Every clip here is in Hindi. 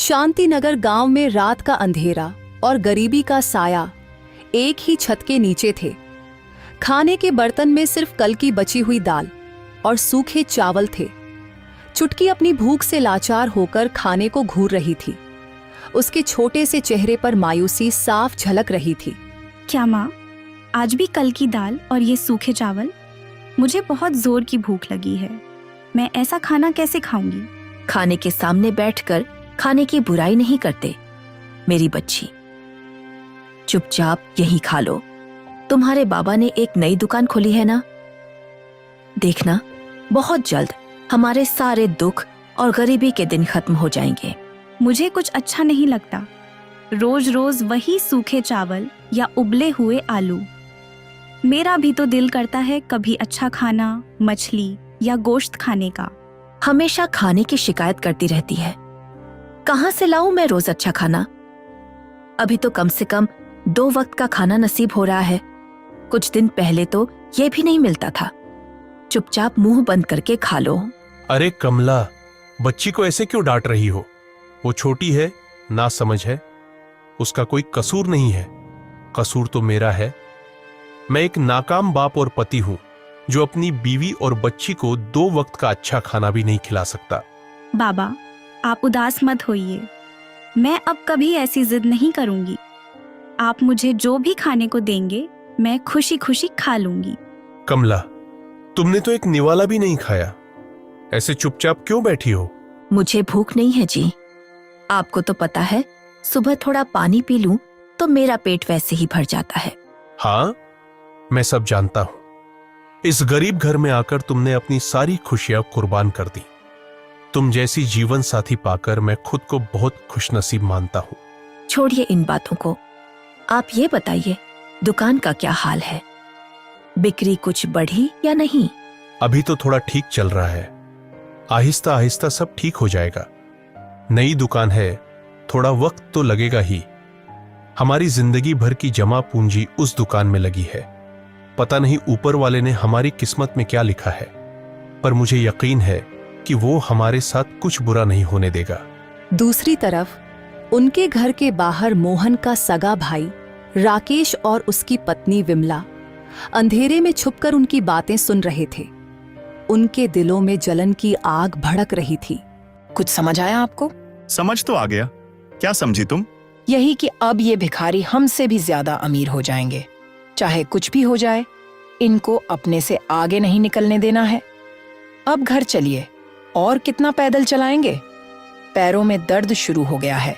शांतिनगर गांव में रात का अंधेरा और गरीबी का साया एक ही छत के नीचे थे। खाने के बर्तन में सिर्फ कल की बची हुई दाल और सूखे चावल थे। चुटकी अपनी भूख से लाचार होकर खाने को घूर रही थी। उसके छोटे से चेहरे पर मायूसी साफ झलक रही थी। क्या माँ, आज भी कल की दाल और ये सूखे चावल? मुझे बहुत जोर की भूख लगी है। मैं ऐसा खाना कैसे खाऊंगी? खाने के सामने बैठकर खाने की बुराई नहीं करते मेरी बच्ची। चुपचाप यही खा लो। तुम्हारे बाबा ने एक नई दुकान खोली है ना, देखना बहुत जल्द हमारे सारे दुख और गरीबी के दिन खत्म हो जाएंगे। मुझे कुछ अच्छा नहीं लगता, रोज रोज वही सूखे चावल या उबले हुए आलू। मेरा भी तो दिल करता है कभी अच्छा खाना, मछली या गोश्त खाने का। हमेशा खाने की शिकायत करती रहती है। कहाँ से लाऊं मैं रोज अच्छा खाना? अभी तो कम से कम 2 वक्त का खाना नसीब हो रहा है। कुछ दिन पहले तो ये भी नहीं मिलता था। चुपचाप मुंह बंद करके खा लो। अरे कमला, बच्ची को ऐसे क्यों डांट रही हो? वो छोटी है, ना समझ है। उसका कोई कसूर नहीं है। कसूर तो मेरा है। मैं एक नाकाम बाप और पति हूं जो अपनी बीवी और बच्ची को 2 वक्त का अच्छा खाना भी नहीं खिला सकता। बाबा, आप उदास मत होइए। मैं अब कभी ऐसी जिद नहीं करूंगी। आप मुझे जो भी खाने को देंगे मैं खुशी खुशी खा लूंगी। कमला, तुमने तो एक निवाला भी नहीं खाया। ऐसे चुपचाप क्यों बैठी हो? मुझे भूख नहीं है जी। आपको तो पता है, सुबह थोड़ा पानी पी लूं तो मेरा पेट वैसे ही भर जाता है। हाँ, मैं सब जानता हूं। इस गरीब घर में आकर तुमने अपनी सारी खुशियां कुर्बान कर दी। तुम जैसी जीवन साथी पाकर मैं खुद को बहुत खुशनसीब मानता हूं। छोड़िए इन बातों को। आप ये बताइए, दुकान का क्या हाल है? बिक्री कुछ बढ़ी या नहीं? अभी तो थोड़ा ठीक चल रहा है। आहिस्ता आहिस्ता सब ठीक हो जाएगा। नई दुकान है, थोड़ा वक्त तो लगेगा ही। हमारी जिंदगी भर की जमा पूंजी उस दुकान में लगी है। पता नहीं ऊपर वाले ने हमारी किस्मत में क्या लिखा है, पर मुझे यकीन है कि वो हमारे साथ कुछ बुरा नहीं होने देगा। दूसरी तरफ उनके घर के बाहर मोहन का सगा भाई राकेश और उसकी पत्नी विमला अंधेरे में छुपकर उनकी बातें सुन रहे थे। उनके दिलों में जलन की आग भड़क रही थी। कुछ समझ आया आपको? समझ तो आ गया। क्या समझी तुम? यही कि अब ये भिखारी हमसे भी ज्यादा अमीर हो जाएंगे। चाहे कुछ भी हो जाए, इनको अपने से आगे नहीं निकलने देना है। अब घर चलिए। और कितना पैदल चलाएंगे? पैरों में दर्द शुरू हो गया है।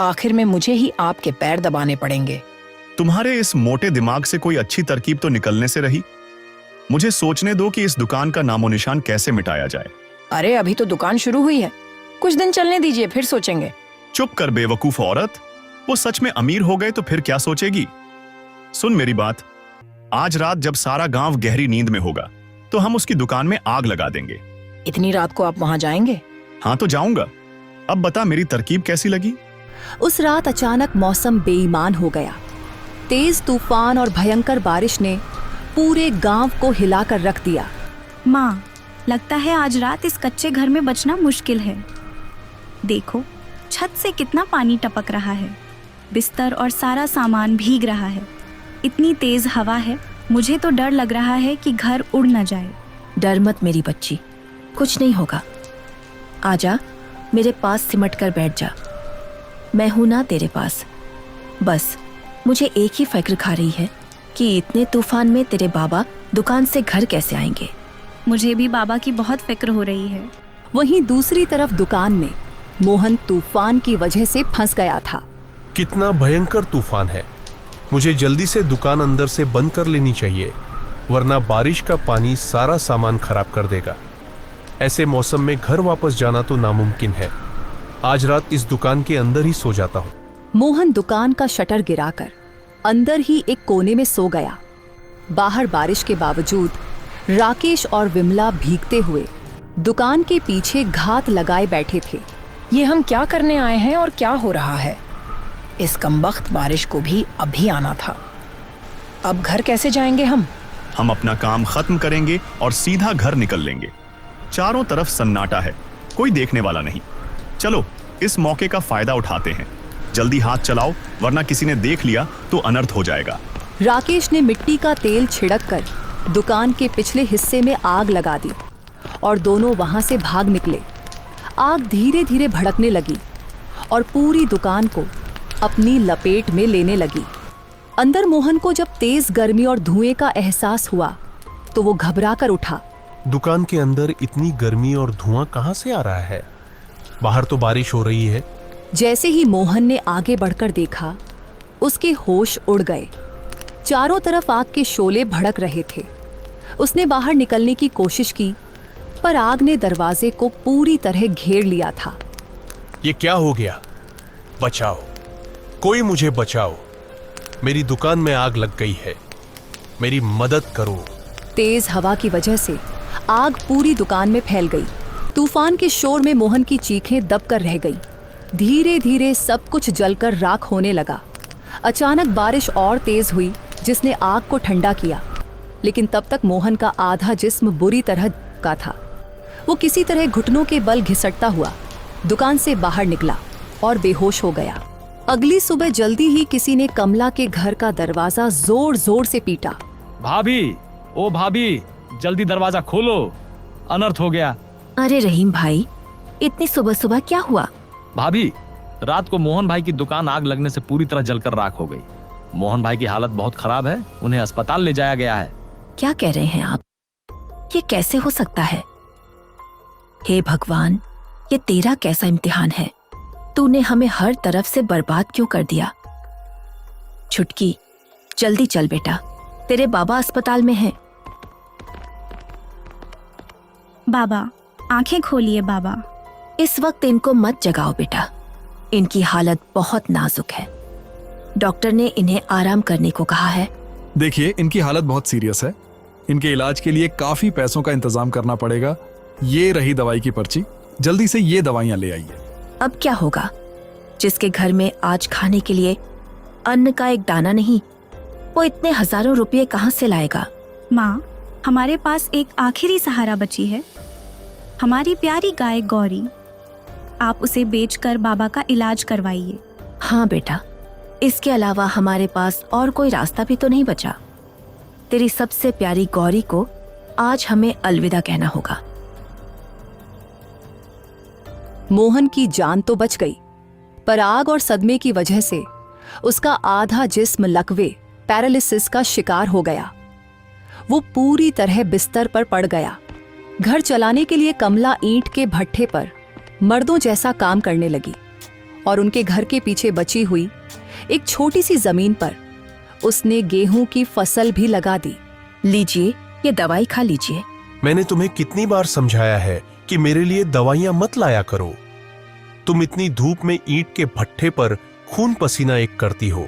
आखिर में मुझे ही आपके पैर दबाने पड़ेंगे। तुम्हारे इस मोटे दिमाग से कोई अच्छी तरकीब तो निकलने से रही। मुझे सोचने दो कि इस दुकान का नामो निशान कैसे मिटाया जाए। अरे अभी तो दुकान शुरू हुई है, कुछ दिन चलने दीजिए, फिर सोचेंगे। चुप कर बेवकूफ औरत। वो सच में अमीर हो गए तो फिर क्या सोचेगी? सुन मेरी बात, आज रात जब सारा गांव गहरी नींद में होगा तो हम उसकी दुकान में आग लगा देंगे। इतनी रात को आप वहां जाएंगे? हाँ तो जाऊंगा। अब बता, मेरी तरकीब कैसी लगी? उस रात अचानक मौसम बेईमान हो गया। तेज तूफान और भयंकर बारिश ने पूरे गांव को हिलाकर रख दिया। माँ, लगता है आज रात इस कच्चे घर में बचना मुश्किल है। देखो, छत से कितना पानी टपक रहा है। बिस्तर और सारा सामान भीग रहा है। इतनी तेज हवा है, मुझे तो डर लग रहा है कि घर उड़ न जाए। डर मत मेरी बच्ची, कुछ नहीं होगा। आजा, मेरे पास सिमट कर बैठ जा। मैं हूं ना तेरे पास। बस मुझे एक ही फिक्र खा रही है कि इतने तूफान में तेरे बाबा दुकान से घर कैसे आएंगे। मुझे भी बाबा की बहुत फिक्र हो रही है। वहीं दूसरी तरफ दुकान में मोहन तूफान की वजह से फंस गया था। कितना भयंकर तूफान है। मुझे जल्दी से दुकान अंदर से बंद कर लेनी चाहिए, वरना बारिश का पानी सारा सामान खराब कर देगा। ऐसे मौसम में घर वापस जाना तो नामुमकिन है। आज रात इस दुकान के अंदर ही सो जाता हूँ। मोहन दुकान का शटर गिराकर अंदर ही एक कोने में सो गया। बाहर बारिश के बावजूद राकेश और विमला भीगते हुए दुकान के पीछे घात लगाए बैठे थे। ये हम क्या करने आए हैं और क्या हो रहा है? इस कमबख्त बारिश को भी अभी आना था। अब घर कैसे जाएंगे हम? हम अपना काम खत्म करेंगे और सीधा घर निकल लेंगे। चारों तरफ सन्नाटा है, कोई देखने वाला नहीं। चलो इस मौके का फायदा उठाते हैं। जल्दी हाथ चलाओ, वरना किसी ने देख लिया तो अनर्थ हो जाएगा। राकेश ने मिट्टी का तेल छिड़क कर दुकान के पिछले हिस्से में आग लगा दी और दोनों वहां से भाग निकले। आग धीरे धीरे भड़कने लगी और पूरी दुकान को अपनी लपेट में लेने लगी। अंदर मोहन को जब तेज गर्मी और धुएं का एहसास हुआ तो वो घबरा कर उठा। दुकान के अंदर इतनी गर्मी और धुआं कहां से आ रहा है? बाहर तो बारिश हो रही है। जैसे ही मोहन ने आगे बढ़कर देखा, उसके होश उड़ गए। चारों तरफ आग के शोले भड़क रहे थे। उसने बाहर निकलने की कोशिश की, पर आग ने दरवाजे को पूरी तरह घेर लिया था। ये क्या हो गया? बचाओ, कोई मुझे बचाओ। मेरी दुकान में आग लग गई है, मेरी मदद करो। तेज हवा की वजह से आग पूरी दुकान में फैल गई। तूफान के शोर में मोहन की चीखें दबकर रह गई। धीरे धीरे सब कुछ जलकर राख होने लगा। अचानक बारिश और तेज हुई, जिसने आग को ठंडा किया, लेकिन तब तक मोहन का आधा जिस्म बुरी तरह का था। वो किसी तरह घुटनों के बल घिसटता हुआ दुकान से बाहर निकला और बेहोश हो गया। अगली सुबह जल्दी ही किसी ने कमला के घर का दरवाजा जोर जोर से पीटा। भाभी, ओ भाभी, जल्दी दरवाजा खोलो, अनर्थ हो गया। अरे रहीम भाई, इतनी सुबह सुबह क्या हुआ? भाभी, रात को मोहन भाई की दुकान आग लगने से पूरी तरह जलकर राख हो गई। मोहन भाई की हालत बहुत खराब है, उन्हें अस्पताल ले जाया गया है। क्या कह रहे हैं आप? ये कैसे हो सकता है? हे भगवान, ये तेरा कैसा इम्तिहान है? तूने हमें हर तरफ से बर्बाद क्यों कर दिया? छुटकी, जल्दी चल बेटा, तेरे बाबा अस्पताल में हैं। बाबा, आंखें खोलिए बाबा। इस वक्त इनको मत जगाओ बेटा, इनकी हालत बहुत नाजुक है। डॉक्टर ने इन्हें आराम करने को कहा है। देखिए, इनकी हालत बहुत सीरियस है। इनके इलाज के लिए काफी पैसों का इंतजाम करना पड़ेगा। ये रही दवाई की पर्ची, जल्दी से ये दवाइयां ले आइए। अब क्या होगा? जिसके घर में आज खाने के लिए अन्न का एक दाना नहीं, वो इतने हजारों रुपये कहाँ से लाएगा? माँ, हमारे पास एक आखिरी सहारा बची है, हमारी प्यारी गाय गौरी। आप उसे बेचकर बाबा का इलाज करवाइए। हाँ बेटा, इसके अलावा हमारे पास और कोई रास्ता भी तो नहीं बचा। तेरी सबसे प्यारी गौरी को आज हमें अलविदा कहना होगा। मोहन की जान तो बच गई, पर आग और सदमे की वजह से उसका आधा जिस्म लकवे पैरालिसिस का शिकार हो गया। वो पूरी तरह बिस्तर पर पड़ गया। घर चलाने के लिए कमला ईंट के भट्ठे पर मर्दों जैसा काम करने लगी और उनके घर के पीछे बची हुई एक छोटी सी जमीन पर उसने गेहूं की फसल भी लगा दी। लीजिए, ये दवाई खा लीजिए। मैंने तुम्हें कितनी बार समझाया है कि मेरे लिए दवाइयां मत लाया करो। तुम इतनी धूप में ईंट के भट्ठे पर खून पसीना एक करती हो।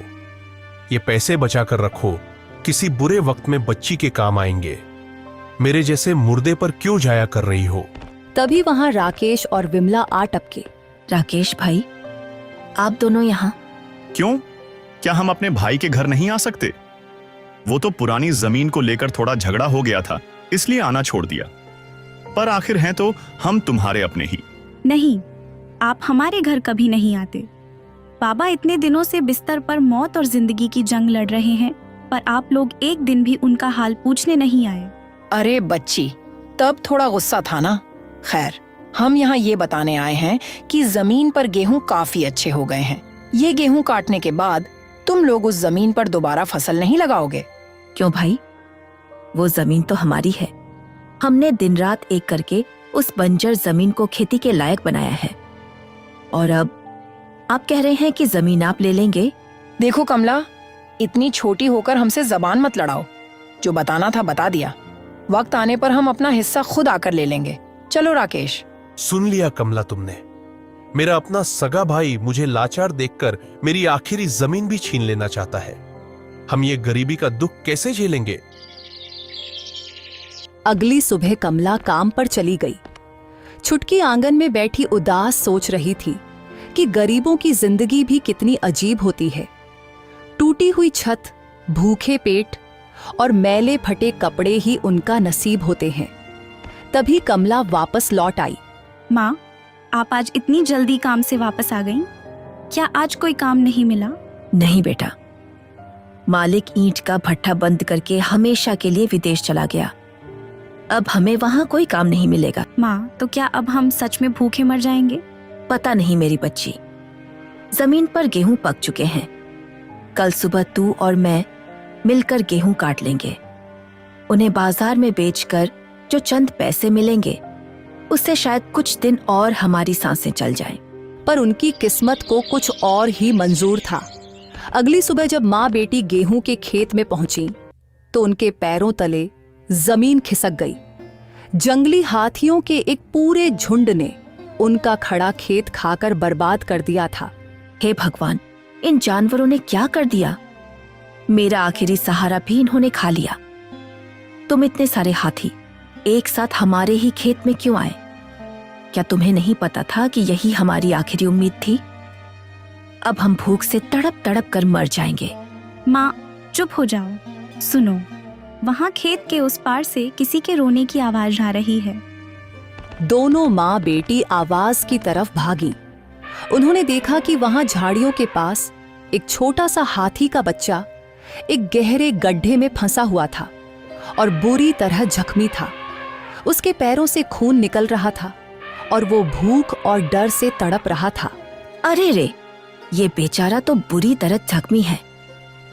ये पैसे बचा कर रखो, किसी बुरे वक्त में बच्ची के काम आएंगे। मेरे जैसे मुर्दे पर क्यों जाया कर रही हो? तभी वहां राकेश और विमला आ टपके। राकेश भाई, आप दोनों यहाँ? क्यों? क्या हम अपने भाई के घर नहीं आ सकते? वो तो पुरानी जमीन को लेकर थोड़ा झगड़ा हो गया था, इसलिए आना छोड़ दिया। पर आखिर हैं तो हम तुम्हारे अपने ही। नहीं, आप हमारे घर कभी नहीं आते। बाबा इतने दिनों से बिस्तर पर मौत और जिंदगी की जंग लड़ रहे हैं, पर आप लोग एक दिन भी उनका हाल पूछने नहीं आए। अरे बच्ची, तब थोड़ा गुस्सा था ना। खैर, हम यहाँ ये बताने आए हैं कि जमीन पर गेहूं काफी अच्छे हो गए हैं। ये गेहूं काटने के बाद तुम लोग उस जमीन पर दोबारा फसल नहीं लगाओगे? क्यों भाई, वो जमीन तो हमारी है। हमने दिन रात एक करके उस बंजर जमीन को खेती के लायक बनाया है, और अब आप कह रहे हैं कि जमीन आप ले लेंगे? देखो कमला, इतनी छोटी होकर हमसे जबान मत लड़ाओ। जो बताना था बता दिया। वक्त आने पर हम अपना हिस्सा खुद आकर ले लेंगे। चलो राकेश। सुन लिया कमला तुमने? मेरा अपना सगा भाई मुझे लाचार देखकर मेरी आखिरी जमीन भी छीन लेना चाहता है। हम ये गरीबी का दुख कैसे झेलेंगे? अगली सुबह कमला काम पर चली गई। छुटकी आंगन में बैठी उदास सोच रही थी कि गरीबों की जिंदगी भी कितनी अजीब होती है। टूटी हुई छत, भूखे पेट और मैले फटे कपड़े ही उनका नसीब होते हैं। तभी कमला वापस लौट आई। माँ, आप आज इतनी जल्दी काम से वापस आ गईं? क्या आज कोई काम नहीं मिला? नहीं बेटा, मालिक ईंट का भट्ठा बंद करके हमेशा के लिए विदेश चला गया। अब हमें वहां कोई काम नहीं मिलेगा। माँ, तो क्या अब हम सच में भूखे मर जाएंगे? पता नहीं मेरी बच्ची, जमीन पर गेहूं पक चुके हैं। कल सुबह तू और मैं मिलकर गेहूं काट लेंगे। उन्हें बाजार में बेचकर जो चंद पैसे मिलेंगे उससे शायद कुछ दिन और हमारी सांसें चल जाएं। पर उनकी किस्मत को कुछ और ही मंजूर था। अगली सुबह जब माँ बेटी गेहूं के खेत में पहुंची तो उनके पैरों तले जमीन खिसक गई। जंगली हाथियों के एक पूरे झुंड ने उनका खड़ा खेत खाकर बर्बाद कर दिया था। हे भगवान, इन जानवरों ने क्या कर दिया? मेरा आखिरी सहारा भी इन्होंने खा लिया। तुम इतने सारे हाथी एक साथ हमारे ही खेत में क्यों आए? क्या तुम्हें नहीं पता था कि यही हमारी आखिरी उम्मीद थी? अब हम भूख से तड़प तड़प कर मर जाएंगे। माँ, चुप हो जाओ। सुनो, वहाँ खेत के उस पार से किसी के रोने की आवाज आ रही है। दोनों माँ बेटी आवाज की तरफ भागी। उन्होंने देखा कि वहां झाड़ियों के पास एक छोटा सा हाथी का बच्चा एक गहरे गड्ढे में फंसा हुआ था और बुरी तरह जख्मी था। उसके पैरों से खून निकल रहा था और वो भूख और डर से तड़प रहा था। अरे रे, ये बेचारा तो बुरी तरह जख्मी है।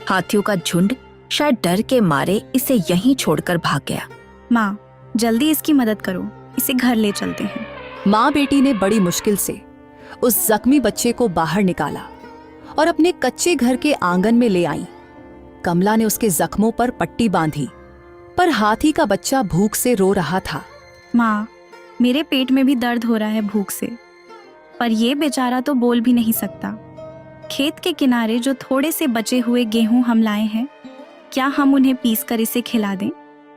हाथियों का झुंड शायद डर के मारे इसे यहीं छोड़कर भाग गया। माँ, जल्दी इसकी मदद करो, इसे घर ले चलते हैं। माँ बेटी ने बड़ी मुश्किल से उस जख्मी बच्चे को बाहर निकाला और अपने कच्चे घर के आंगन में ले आई। कमला ने उसके जख्मों पर पट्टी बांधी, पर हाथी का बच्चा भूख से रो रहा था। माँ, मेरे पेट में भी दर्द हो रहा है भूख से, पर ये बेचारा तो बोल भी नहीं सकता। खेत के किनारे जो थोड़े से बचे हुए गेहूं हम लाए हैं, क्या हम उन्हें पीसकर इसे खिला दें?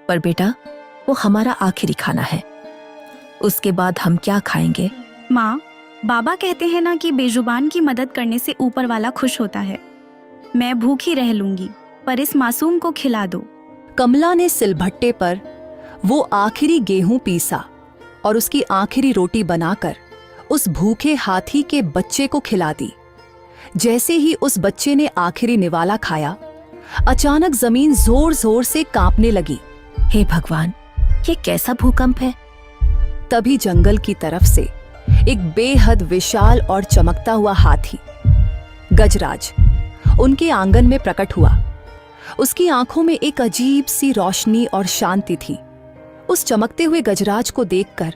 पर बेटा, वो हमारा आखिरी खाना है। उसके बाद हम क्या खाएंगे? माँ, बाबा कहते हैं ना कि बेजुबान की मदद करने से ऊपर वाला खुश होता है। मैं भूखी रह लूंगी, पर इस मासूम को खिला दो। कमला ने सिलभट्टे पर वो आखिरी गेहूं पीसा और उसकी आखिरी रोटी बनाकर उस भूखे हाथी के बच्चे को खिला दी। जैसे ही उस बच्चे ने आखिरी निवाला खाया, अचानक जमीन जोर जोर से कांपने लगी। हे भगवान, ये कैसा भूकंप है? तभी जंगल की तरफ से एक बेहद विशाल और चमकता हुआ हाथी गजराज उनके आंगन में प्रकट हुआ। उसकी आंखों में एक अजीब सी रोशनी और शांति थी। उस चमकते हुए गजराज को देखकर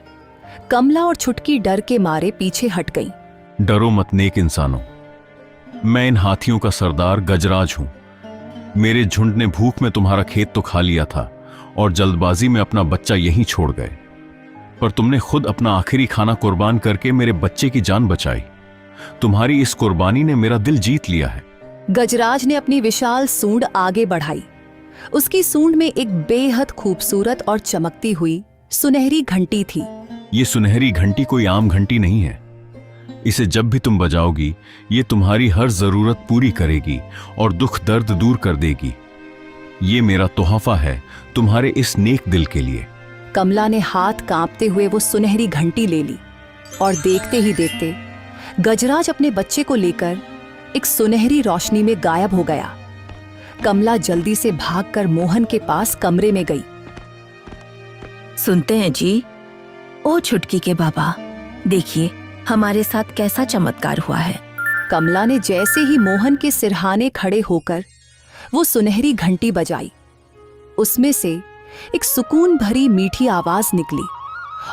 कमला और छुटकी डर के मारे पीछे हट गईं। डरो मत नेक इंसानों, मैं इन हाथियों का सरदार गजराज हूं। मेरे झुंड ने भूख में तुम्हारा खेत तो खा लिया था और जल्दबाजी में अपना बच्चा यहीं छोड़ गए, पर तुमने खुद अपना आखिरी खाना कुर्बान करके मेरे बच्चे की जान बचाई। तुम्हारी इस कुर्बानी ने मेरा दिल जीत लिया है। गजराज ने अपनी विशाल सूंड आगे बढ़ाई। उसकी सूंड में एक बेहद खूबसूरत और चमकती हुई सुनहरी घंटी थी। ये सुनहरी घंटी कोई आम घंटी नहीं है। इसे जब भी तुम बजाओगी, ये तुम्हारी हर जरूरत पूरी करेगी और दुख दर्द दूर कर देगी। ये मेरा तोहफा है तुम्हारे इस नेक दिल के लिए। कमला ने हाथ कांपते हुए वो सुनहरी घंटी ले ली और देखते ही देखते गजराज अपने बच्चे को लेकर एक सुनहरी रोशनी में गायब हो गया। कमला जल्दी से भागकर मोहन के पास कमरे में गई। सुनते हैं जी? ओ छुटकी के बाबा, देखिए हमारे साथ कैसा चमत्कार हुआ है। कमला ने जैसे ही मोहन के सिरहाने खड़े होकर वो सुनहरी घंटी बजाई, उसमें से एक सुकून भरी मीठी आवाज निकली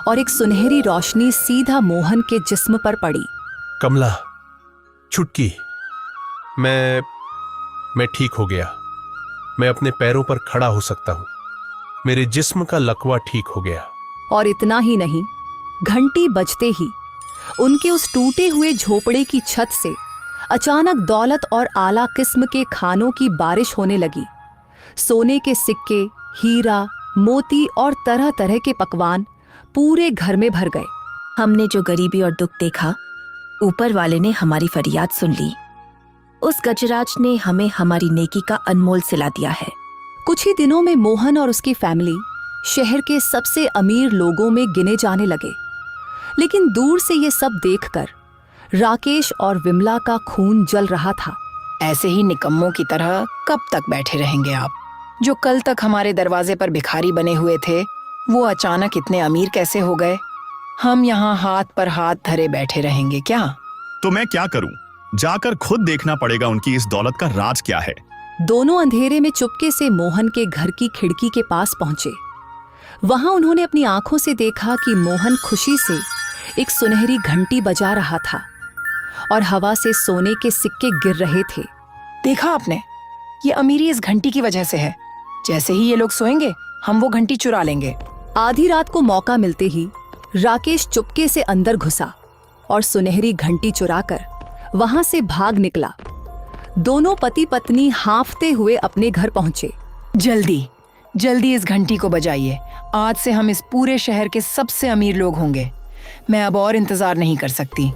और एक सुनहरी रोशनी सीधा मोहन के जिस्म पर पड़ी। कमला, छुटकी, मैं ठीक हो गया। मैं अपने पैरों पर खड़ा हो सकता हूं। मेरे जिस्म का लकवा ठीक हो गया। और इतना ही नहीं, घंटी बजते ही उनके उस टूटे हुए झोपड़े की छत से अचानक दौलत और आला किस्म के खानों की बारिश होने लगी। सोने के सिक्के, हीरा, मोती और तरह तरह के पकवान पूरे घर में भर गए। हमने जो गरीबी और दुख देखा, ऊपर वाले ने हमारी फरियाद सुन ली। उस गजराज ने हमें हमारी नेकी का अनमोल सिला दिया है। कुछ ही दिनों में मोहन और उसकी फैमिली शहर के सबसे अमीर लोगों में गिने जाने लगे। लेकिन दूर से ये सब देखकर राकेश और विमला का खून जल रहा था। ऐसे ही निकम्मों की तरह कब तक बैठे रहेंगे आप? जो कल तक हमारे दरवाजे पर भिखारी बने हुए थे, वो अचानक इतने अमीर कैसे हो गए? हम यहाँ हाथ पर हाथ धरे बैठे रहेंगे क्या? तो मैं क्या करूं? जाकर खुद देखना पड़ेगा उनकी इस दौलत का राज क्या है। दोनों अंधेरे में चुपके से मोहन के घर की खिड़की के पास पहुंचे। वहां उन्होंने अपनी आंखों से देखा कि मोहन खुशी से एक सुनहरी घंटी बजा रहा था और हवा से सोने के सिक्के गिर रहे थे। देखा आपने? ये अमीरी इस घंटी की वजह से है। जैसे ही ये लोग सोएंगे, हम वो घंटी चुरा लेंगे। आधी रात को मौका मिलते ही राकेश चुपके से अंदर घुसा और सुनहरी घंटी चुराकर वहां से भाग निकला। दोनों पति पत्नी हांफते हुए अपने घर पहुंचे। जल्दी जल्दी इस घंटी को बजाइए। आज से हम इस पूरे शहर के सबसे अमीर लोग होंगे। मैं अब और इंतजार नहीं कर सकती।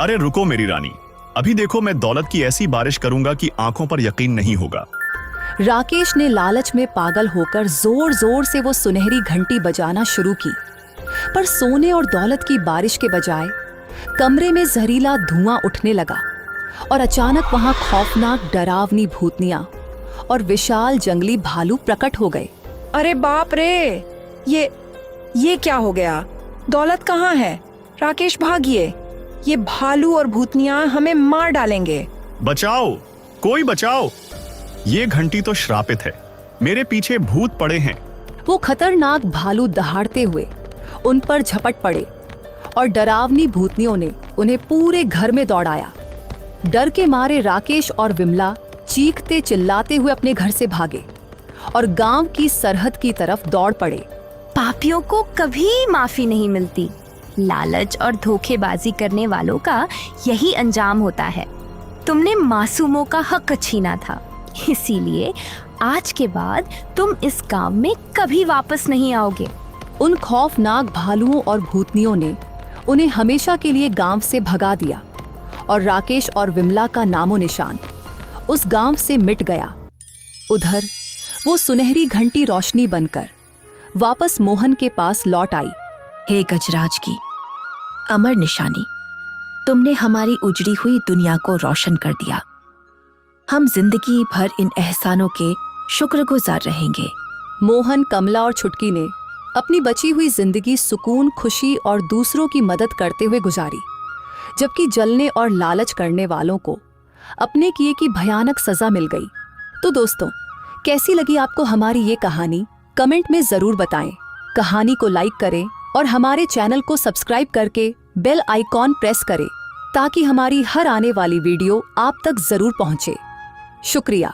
अरे रुको मेरी रानी, अभी देखो मैं दौलत की ऐसी बारिश करूंगा कि आंखों पर यकीन नहीं होगा। राकेश ने लालच में पागल होकर जोर जोर से वो सुनहरी घंटी बजाना शुरू की, पर सोने और दौलत की बारिश के बजाय कमरे में जहरीला धुआं उठने लगा और अचानक वहां खौफनाक डरावनी भूतनियां और विशाल जंगली भालू प्रकट हो गए। अरे बाप रे, ये क्या हो गया? दौलत कहाँ है? राकेश भागिए, ये भालू और भूतनियां हमें मार डालेंगे। बचाओ, कोई बचाओ। ये घंटी तो श्रापित है, मेरे पीछे भूत पड़े हैं। वो खतरनाक भालू दहाड़ते हुए उन पर झपट पड़े और डरावनी भूतनियों ने उन्हें पूरे घर में दौड़ाया। डर के मारे राकेश और विमला चीखते चिल्लाते हुए अपने घर से भागे और गांव की सरहद की तरफ दौड़ पड़े। पापियों को कभी माफी नहीं मिलती। लालच और धोखेबाजी करने वालों का यही अंजाम होता है। तुमने मासूमों का हक छीना था, इसीलिए आज के बाद तुम इस गांव में कभी वापस नहीं आओगे। उन खौफनाक भालुओं और भूतनियों ने उन्हें हमेशा के लिए गांव से भगा दिया और राकेश और विमला का नामो निशान उस गांव से मिट गया। उधर वो सुनहरी घंटी रोशनी बनकर वापस मोहन के पास लौट आई। हे गजराज की अमर निशानी, तुमने हमारी उजड़ी हुई दुनिया को रोशन कर दिया। हम जिंदगी भर इन एहसानों के शुक्रगुजार रहेंगे। मोहन, कमला और छुटकी ने अपनी बची हुई जिंदगी सुकून, खुशी और दूसरों की मदद करते हुए गुजारी, जबकि जलने और लालच करने वालों को अपने किए की भयानक सजा मिल गई। तो दोस्तों, कैसी लगी आपको हमारी ये कहानी? कमेंट में जरूर बताएं। कहानी को लाइक करें और हमारे चैनल को सब्सक्राइब करके बेल आइकॉन प्रेस करें ताकि हमारी हर आने वाली वीडियो आप तक जरूर पहुंचे। शुक्रिया।